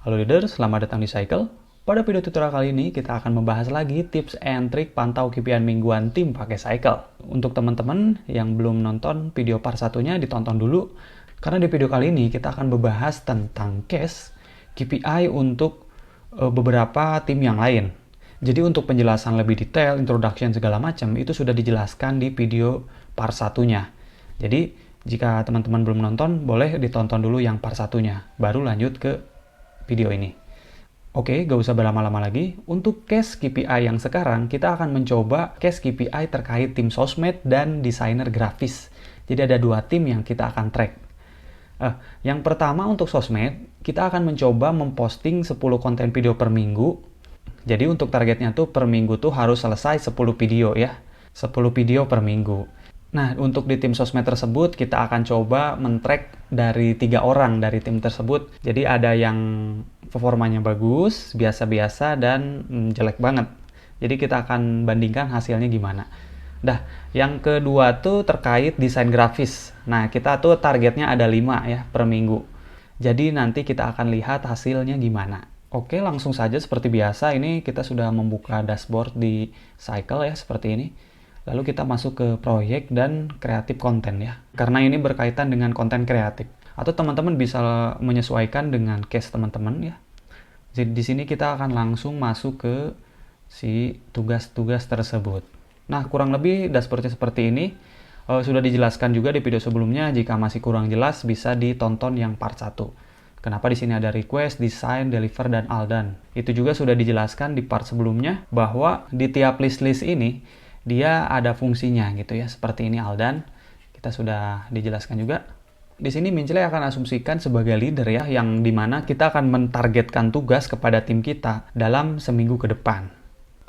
Halo leader, selamat datang di Cycle. Pada video tutorial kali ini kita akan membahas lagi tips and trik pantau KPI mingguan tim pakai Cycle. Untuk teman-teman yang belum nonton video part satunya, ditonton dulu. Karena di video kali ini kita akan membahas tentang case KPI untuk beberapa tim yang lain. Jadi untuk penjelasan lebih detail, introduction segala macam itu sudah dijelaskan di video part satunya. Jadi jika teman-teman belum nonton, boleh ditonton dulu yang part satunya, baru lanjut ke video ini. Oke, gak usah berlama-lama lagi. Untuk case KPI yang sekarang, kita akan mencoba case KPI terkait tim sosmed dan desainer grafis. Jadi ada dua tim yang kita akan track. Yang pertama untuk sosmed, kita akan mencoba memposting 10 konten video per minggu. Jadi untuk targetnya tuh per minggu tuh harus selesai 10 video ya. 10 video per minggu. Nah, untuk di tim sosmed tersebut, kita akan coba men-track dari 3 orang dari tim tersebut. Jadi ada yang performanya bagus, biasa-biasa, dan jelek banget. Jadi kita akan bandingkan hasilnya gimana. Dah, yang kedua tuh terkait desain grafis. Nah, kita tuh targetnya ada 5 ya per minggu. Jadi nanti kita akan lihat hasilnya gimana. Oke, langsung saja seperti biasa. Ini kita sudah membuka dashboard di Cycle ya, seperti ini. Lalu kita masuk ke proyek dan kreatif konten ya. Karena ini berkaitan dengan konten kreatif. Atau teman-teman bisa menyesuaikan dengan case teman-teman ya. Jadi di sini kita akan langsung masuk ke si tugas-tugas tersebut. Nah, kurang lebih dashboardnya seperti ini. Sudah dijelaskan juga di video sebelumnya. Jika masih kurang jelas bisa ditonton yang part 1. Kenapa di sini ada request, design, deliver, dan all done. Itu juga sudah dijelaskan di part sebelumnya bahwa di tiap list-list ini dia ada fungsinya gitu ya, seperti ini all done. Kita sudah dijelaskan juga. Di sini Mincele akan asumsikan sebagai leader ya, yang dimana kita akan mentargetkan tugas kepada tim kita dalam seminggu ke depan.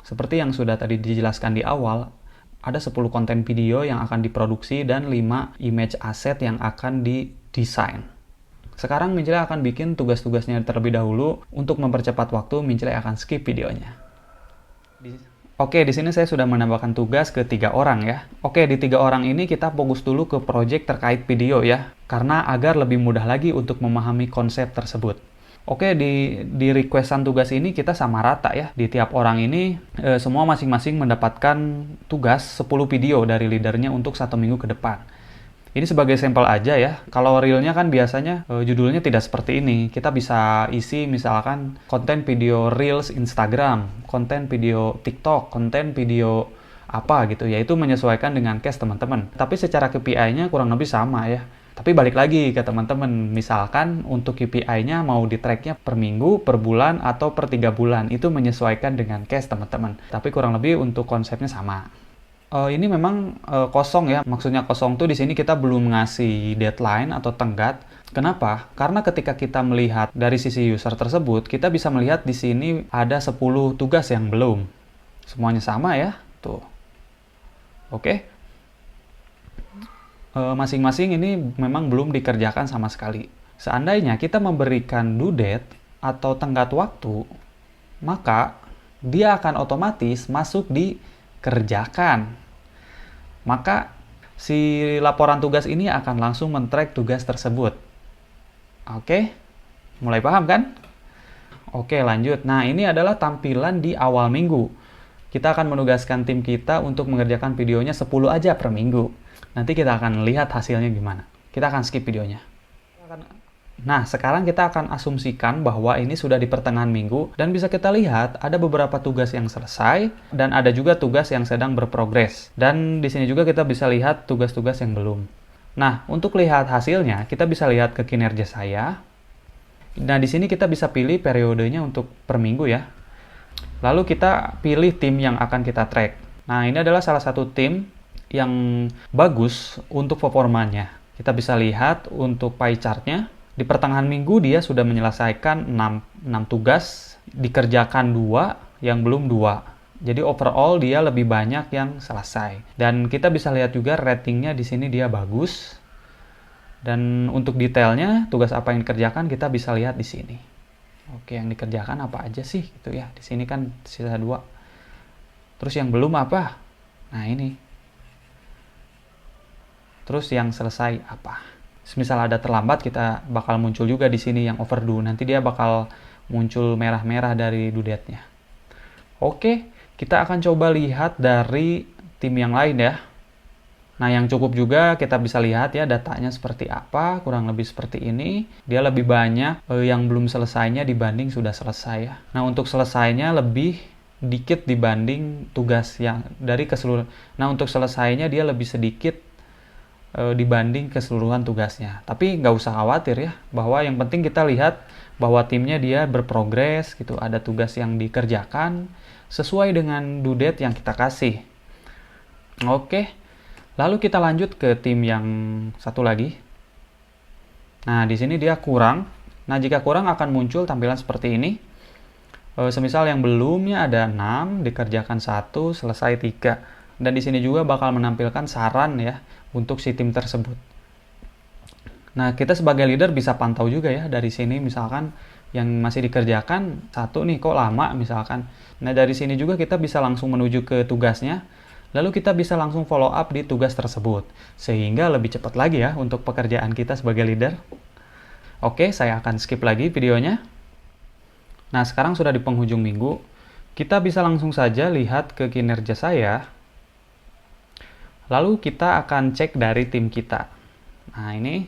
Seperti yang sudah tadi dijelaskan di awal, ada 10 konten video yang akan diproduksi dan 5 image asset yang akan didesain. Sekarang Mincele akan bikin tugas-tugasnya terlebih dahulu. Untuk mempercepat waktu, Mincele akan skip videonya. Oke, di sini saya sudah menambahkan tugas ke 3 orang ya. Oke, di 3 orang ini kita fokus dulu ke project terkait video ya. Karena agar lebih mudah lagi untuk memahami konsep tersebut. Oke, di requestan tugas ini kita sama rata ya. Di tiap orang ini semua masing-masing mendapatkan tugas 10 video dari leadernya untuk 1 minggu ke depan. Ini sebagai sampel aja ya. Kalau realnya kan biasanya judulnya tidak seperti ini. Kita bisa isi misalkan konten video Reels Instagram, konten video TikTok, konten video apa gitu ya. Itu menyesuaikan dengan case teman-teman. Tapi secara KPI-nya kurang lebih sama ya. Tapi balik lagi ke teman-teman. Misalkan untuk KPI-nya mau di-track-nya per minggu, per bulan, atau per 3 bulan. Itu menyesuaikan dengan case teman-teman. Tapi kurang lebih untuk konsepnya sama. Ini memang kosong ya, maksudnya kosong tuh di sini kita belum ngasih deadline atau tenggat. Kenapa? Karena ketika kita melihat dari sisi user tersebut, kita bisa melihat di sini ada 10 tugas yang belum. Semuanya sama ya, tuh. Oke. Masing-masing ini memang belum dikerjakan sama sekali. Seandainya kita memberikan due date atau tenggat waktu, maka dia akan otomatis masuk di kerjakan. Maka si laporan tugas ini akan langsung men-track tugas tersebut. Oke, mulai paham kan? Oke, lanjut. Nah, ini adalah tampilan di awal minggu. Kita akan menugaskan tim kita untuk mengerjakan videonya 10 aja per minggu. Nanti kita akan lihat hasilnya gimana. Kita akan skip videonya. Nah, sekarang kita akan asumsikan bahwa ini sudah di pertengahan minggu dan bisa kita lihat ada beberapa tugas yang selesai dan ada juga tugas yang sedang berprogres. Dan di sini juga kita bisa lihat tugas-tugas yang belum. Nah, untuk lihat hasilnya, kita bisa lihat ke kinerja saya. Nah, di sini kita bisa pilih periodenya untuk per minggu ya. Lalu kita pilih tim yang akan kita track. Nah, ini adalah salah satu tim yang bagus untuk performanya. Kita bisa lihat untuk pie chart-nya. Di pertengahan minggu dia sudah menyelesaikan 6 tugas, dikerjakan 2, yang belum 2. Jadi overall dia lebih banyak yang selesai. Dan kita bisa lihat juga ratingnya di sini dia bagus. Dan untuk detailnya, tugas apa yang dikerjakan kita bisa lihat di sini. Oke, yang dikerjakan apa aja sih gitu ya. Di sini kan sisa 2. Terus yang belum apa? Nah, ini. Terus yang selesai apa? Misal ada terlambat, kita bakal muncul juga di sini yang overdue. Nanti dia bakal muncul merah-merah dari dudetnya. Oke, kita akan coba lihat dari tim yang lain ya. Nah, yang cukup juga kita bisa lihat ya datanya seperti apa, kurang lebih seperti ini. Dia lebih banyak yang belum selesainya dibanding sudah selesai ya. Nah, untuk selesainya lebih dikit dibanding tugas yang dari keseluruhan. Nah, untuk selesainya dia lebih sedikit dibanding keseluruhan tugasnya. Tapi nggak usah khawatir ya, bahwa yang penting kita lihat bahwa timnya dia berprogres gitu, ada tugas yang dikerjakan sesuai dengan due date yang kita kasih. Oke, lalu kita lanjut ke tim yang satu lagi. Nah, di sini dia kurang. Nah, jika kurang akan muncul tampilan seperti ini. Semisal yang belumnya ada 6, dikerjakan 1, selesai 3. Dan di sini juga bakal menampilkan saran ya untuk si tim tersebut. Nah, kita sebagai leader bisa pantau juga ya dari sini, misalkan yang masih dikerjakan 1 nih kok lama misalkan. Nah, dari sini juga kita bisa langsung menuju ke tugasnya, lalu kita bisa langsung follow up di tugas tersebut, sehingga lebih cepat lagi ya untuk pekerjaan kita sebagai leader. Oke, saya akan skip lagi videonya. Nah, sekarang sudah di penghujung minggu, kita bisa langsung saja lihat ke kinerja saya. Lalu kita akan cek dari tim kita. Nah, ini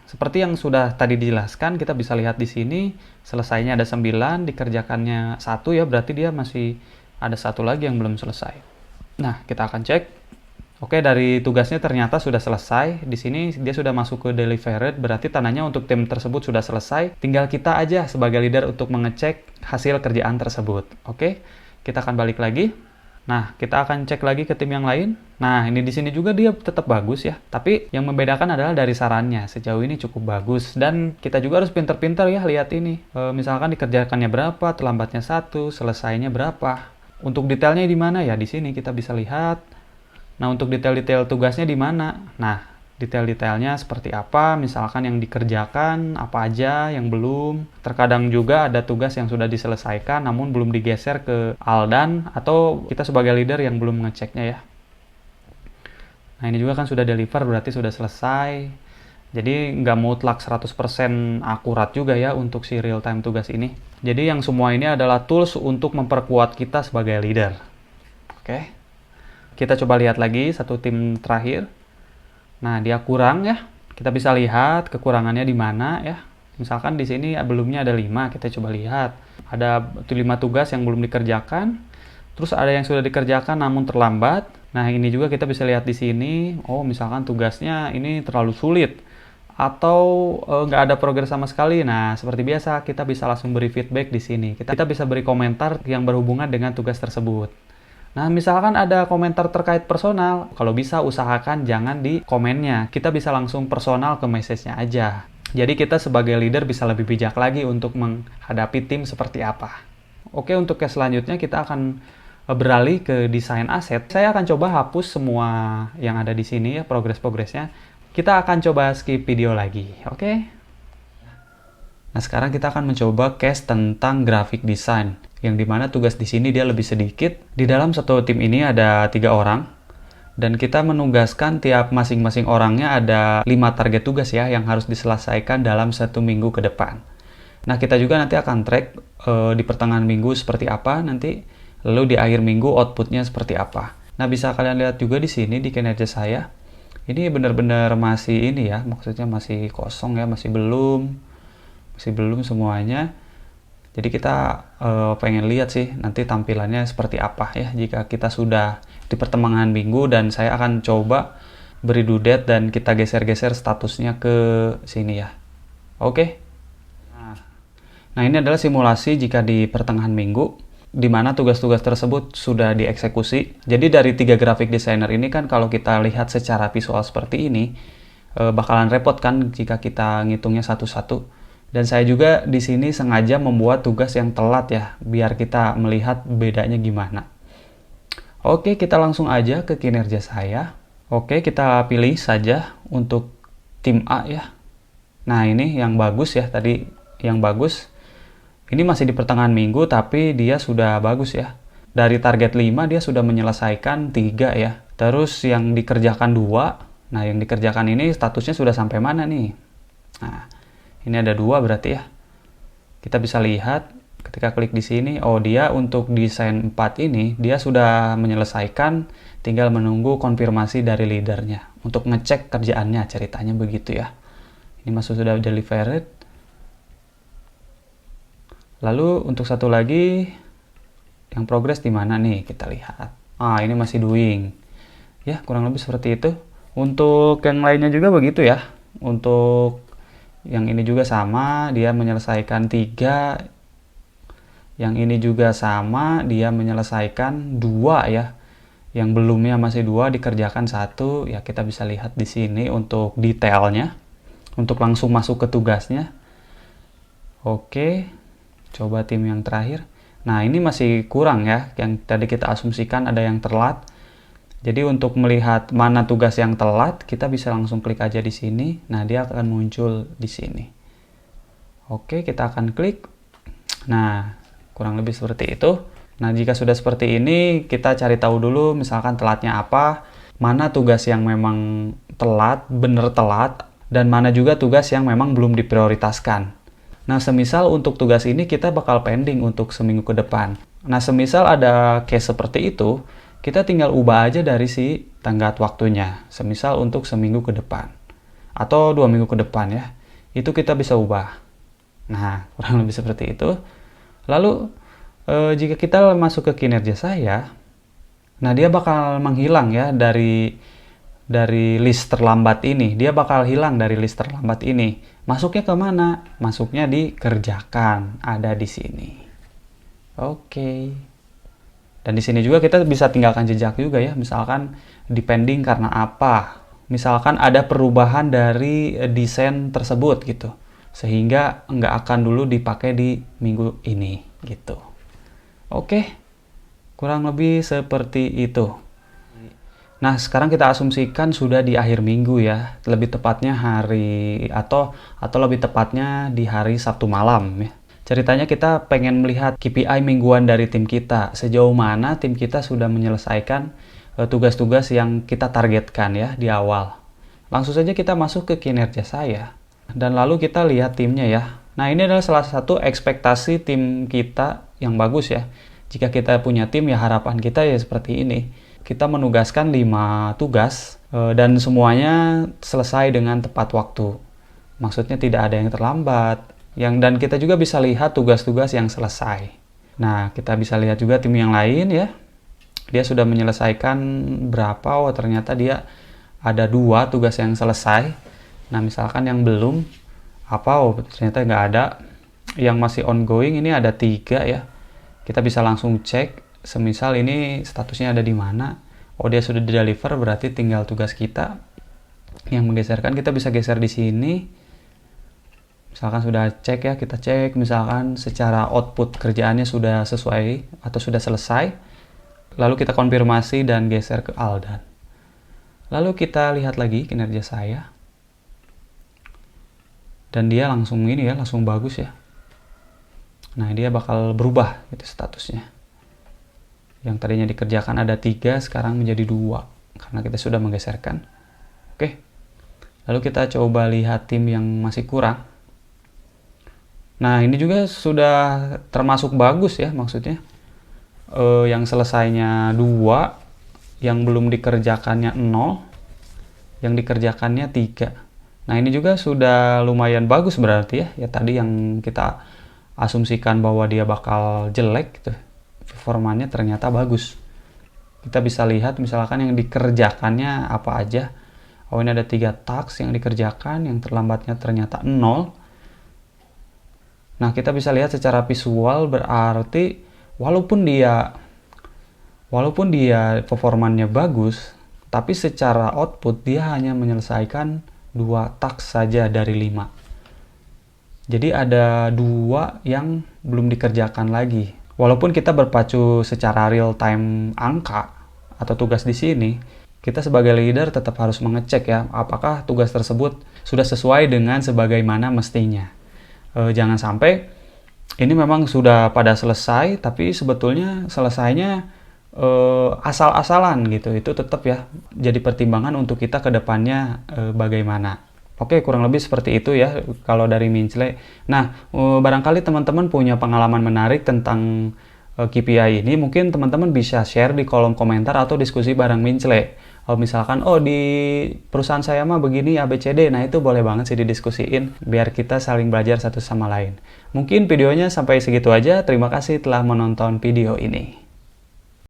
seperti yang sudah tadi dijelaskan, kita bisa lihat di sini selesainya ada 9, dikerjakannya 1 ya, berarti dia masih ada 1 lagi yang belum selesai. Nah, kita akan cek. Oke, dari tugasnya ternyata sudah selesai. Di sini dia sudah masuk ke delivered, berarti tandanya untuk tim tersebut sudah selesai. Tinggal kita aja sebagai leader untuk mengecek hasil kerjaan tersebut. Oke, kita akan balik lagi. Nah, kita akan cek lagi ke tim yang lain. Nah, ini di sini juga dia tetap bagus ya. Tapi yang membedakan adalah dari sarannya. Sejauh ini cukup bagus. Dan kita juga harus pinter-pinter ya lihat ini. Misalkan dikerjakannya berapa, terlambatnya 1, selesainya berapa. Untuk detailnya di mana ya? Di sini kita bisa lihat. Nah, untuk detail-detail tugasnya di mana? Nah, detail-detailnya seperti apa, misalkan yang dikerjakan, apa aja yang belum. Terkadang juga ada tugas yang sudah diselesaikan namun belum digeser ke Aldan, atau kita sebagai leader yang belum ngeceknya ya. Nah, ini juga kan sudah deliver, berarti sudah selesai. Jadi nggak mutlak 100% akurat juga ya untuk si real time tugas ini. Jadi yang semua ini adalah tools untuk memperkuat kita sebagai leader. Oke. Kita coba lihat lagi satu tim terakhir. Nah, dia kurang ya. Kita bisa lihat kekurangannya di mana ya. Misalkan di sini belumnya ada 5, kita coba lihat. Ada 5 tugas yang belum dikerjakan. Terus ada yang sudah dikerjakan namun terlambat. Nah, ini juga kita bisa lihat di sini. Oh, misalkan tugasnya ini terlalu sulit. Atau nggak ada progres sama sekali. Nah, seperti biasa kita bisa langsung beri feedback di sini. Kita bisa beri komentar yang berhubungan dengan tugas tersebut. Nah, misalkan ada komentar terkait personal, kalau bisa usahakan jangan di komennya. Kita bisa langsung personal ke message-nya aja. Jadi kita sebagai leader bisa lebih bijak lagi untuk menghadapi tim seperti apa. Oke, untuk yang selanjutnya kita akan beralih ke desain aset. Saya akan coba hapus semua yang ada di sini ya, progres-progresnya. Kita akan coba skip video lagi, oke? Nah, sekarang kita akan mencoba case tentang graphic design, yang dimana tugas di sini dia lebih sedikit. Di dalam satu tim ini ada 3 orang, dan kita menugaskan tiap masing-masing orangnya ada 5 target tugas ya, yang harus diselesaikan dalam 1 minggu ke depan. Nah, kita juga nanti akan track di pertengahan minggu seperti apa nanti, lalu di akhir minggu outputnya seperti apa. Nah, bisa kalian lihat juga di sini di kinerja saya, ini benar-benar masih ini ya, maksudnya masih kosong ya, masih belum semuanya. Jadi kita pengen lihat sih nanti tampilannya seperti apa ya jika kita sudah di pertengahan minggu, dan saya akan coba beri due date dan kita geser-geser statusnya ke sini ya. Oke. Nah, ini adalah simulasi jika di pertengahan minggu di mana tugas-tugas tersebut sudah dieksekusi. Jadi dari 3 graphic designer ini kan kalau kita lihat secara visual seperti ini bakalan repot kan jika kita ngitungnya satu-satu. Dan saya juga di sini sengaja membuat tugas yang telat ya, biar kita melihat bedanya gimana. Oke, kita langsung aja ke kinerja saya. Oke, kita pilih saja untuk tim A ya. Nah, ini yang bagus ya, tadi yang bagus. Ini masih di pertengahan minggu, tapi dia sudah bagus ya. Dari target 5, dia sudah menyelesaikan 3 ya. Terus yang dikerjakan 2, nah yang dikerjakan ini statusnya sudah sampai mana nih? Nah, ini ada 2 berarti ya. Kita bisa lihat ketika klik di sini, oh dia untuk desain 4 ini, dia sudah menyelesaikan, tinggal menunggu konfirmasi dari leadernya untuk ngecek kerjaannya, ceritanya begitu ya. Ini masuk sudah delivered. Lalu untuk satu lagi, yang progress di mana nih, kita lihat. Ini masih doing. Ya, kurang lebih seperti itu. Untuk yang lainnya juga begitu ya. Untuk yang ini juga sama, dia menyelesaikan 3. Yang ini juga sama, dia menyelesaikan 2 ya. Yang belumnya masih 2 dikerjakan 1. Ya, kita bisa lihat di sini untuk detailnya. Untuk langsung masuk ke tugasnya. Oke. Coba tim yang terakhir. Nah, ini masih kurang ya. Yang tadi kita asumsikan ada yang telat. Jadi untuk melihat mana tugas yang telat, kita bisa langsung klik aja di sini. Nah, dia akan muncul di sini. Oke, kita akan klik. Nah, kurang lebih seperti itu. Nah, jika sudah seperti ini, kita cari tahu dulu misalkan telatnya apa, mana tugas yang memang telat, bener telat, dan mana juga tugas yang memang belum diprioritaskan. Nah, semisal untuk tugas ini kita bakal pending untuk seminggu ke depan. Nah, semisal ada case seperti itu, kita tinggal ubah aja dari si tenggat waktunya. Semisal untuk seminggu ke depan. Atau 2 minggu ke depan ya. Itu kita bisa ubah. Nah, kurang lebih seperti itu. Lalu, jika kita masuk ke kinerja saya, nah dia bakal menghilang ya dari list terlambat ini. Dia bakal hilang dari list terlambat ini. Masuknya ke mana? Masuknya di kerjakan, ada di sini. Oke. Dan di sini juga kita bisa tinggalkan jejak juga ya. Misalkan depending karena apa? Misalkan ada perubahan dari desain tersebut gitu. Sehingga nggak akan dulu dipakai di minggu ini gitu. Oke, kurang lebih seperti itu. Nah, sekarang kita asumsikan sudah di akhir minggu ya. Lebih tepatnya hari atau lebih tepatnya di hari Sabtu malam ya. Ceritanya kita pengen melihat KPI mingguan dari tim kita. Sejauh mana tim kita sudah menyelesaikan tugas-tugas yang kita targetkan ya di awal. Langsung saja kita masuk ke kinerja saya. Dan lalu kita lihat timnya ya. Nah, ini adalah salah satu ekspektasi tim kita yang bagus ya. Jika kita punya tim ya harapan kita ya seperti ini. Kita menugaskan 5 tugas dan semuanya selesai dengan tepat waktu. Maksudnya tidak ada yang terlambat. Dan kita juga bisa lihat tugas-tugas yang selesai. Nah, kita bisa lihat juga tim yang lain ya. Dia sudah menyelesaikan berapa? Oh, ternyata dia ada 2 tugas yang selesai. Nah, misalkan yang belum, ternyata nggak ada. Yang masih ongoing ini ada 3 ya. Kita bisa langsung cek, semisal ini statusnya ada di mana. Oh, dia sudah di-deliver, berarti tinggal tugas kita. Yang menggeserkan, kita bisa geser di sini. Misalkan sudah cek ya, kita cek. Misalkan secara output kerjaannya sudah sesuai atau sudah selesai. Lalu kita konfirmasi dan geser ke Aldan. Lalu kita lihat lagi kinerja saya. Dan dia langsung langsung bagus ya. Nah, dia bakal berubah gitu statusnya. Yang tadinya dikerjakan ada 3, sekarang menjadi 2. Karena kita sudah menggeserkan. Oke. Lalu kita coba lihat tim yang masih kurang. Nah, ini juga sudah termasuk bagus ya maksudnya. Yang selesainya 2, yang belum dikerjakannya 0, yang dikerjakannya 3. Nah, ini juga sudah lumayan bagus berarti ya. Ya tadi yang kita asumsikan bahwa dia bakal jelek gitu. Performanya ternyata bagus. Kita bisa lihat misalkan yang dikerjakannya apa aja. Oh, ini ada 3 task yang dikerjakan, yang terlambatnya ternyata 0. Nah, kita bisa lihat secara visual berarti walaupun dia performanya bagus, tapi secara output dia hanya menyelesaikan 2 task saja dari 5. Jadi ada 2 yang belum dikerjakan lagi. Walaupun kita berpacu secara real time angka atau tugas di sini, kita sebagai leader tetap harus mengecek ya, apakah tugas tersebut sudah sesuai dengan sebagaimana mestinya. Jangan sampai ini memang sudah pada selesai, tapi sebetulnya selesainya asal-asalan gitu. Itu tetap ya jadi pertimbangan untuk kita ke depannya bagaimana. Oke, kurang lebih seperti itu ya kalau dari Mincle. Nah, barangkali teman-teman punya pengalaman menarik tentang KPI ini, mungkin teman-teman bisa share di kolom komentar atau diskusi bareng Mincle. Kalau misalkan, oh di perusahaan saya mah begini ABCD, nah itu boleh banget sih didiskusiin, biar kita saling belajar satu sama lain. Mungkin videonya sampai segitu aja, terima kasih telah menonton video ini.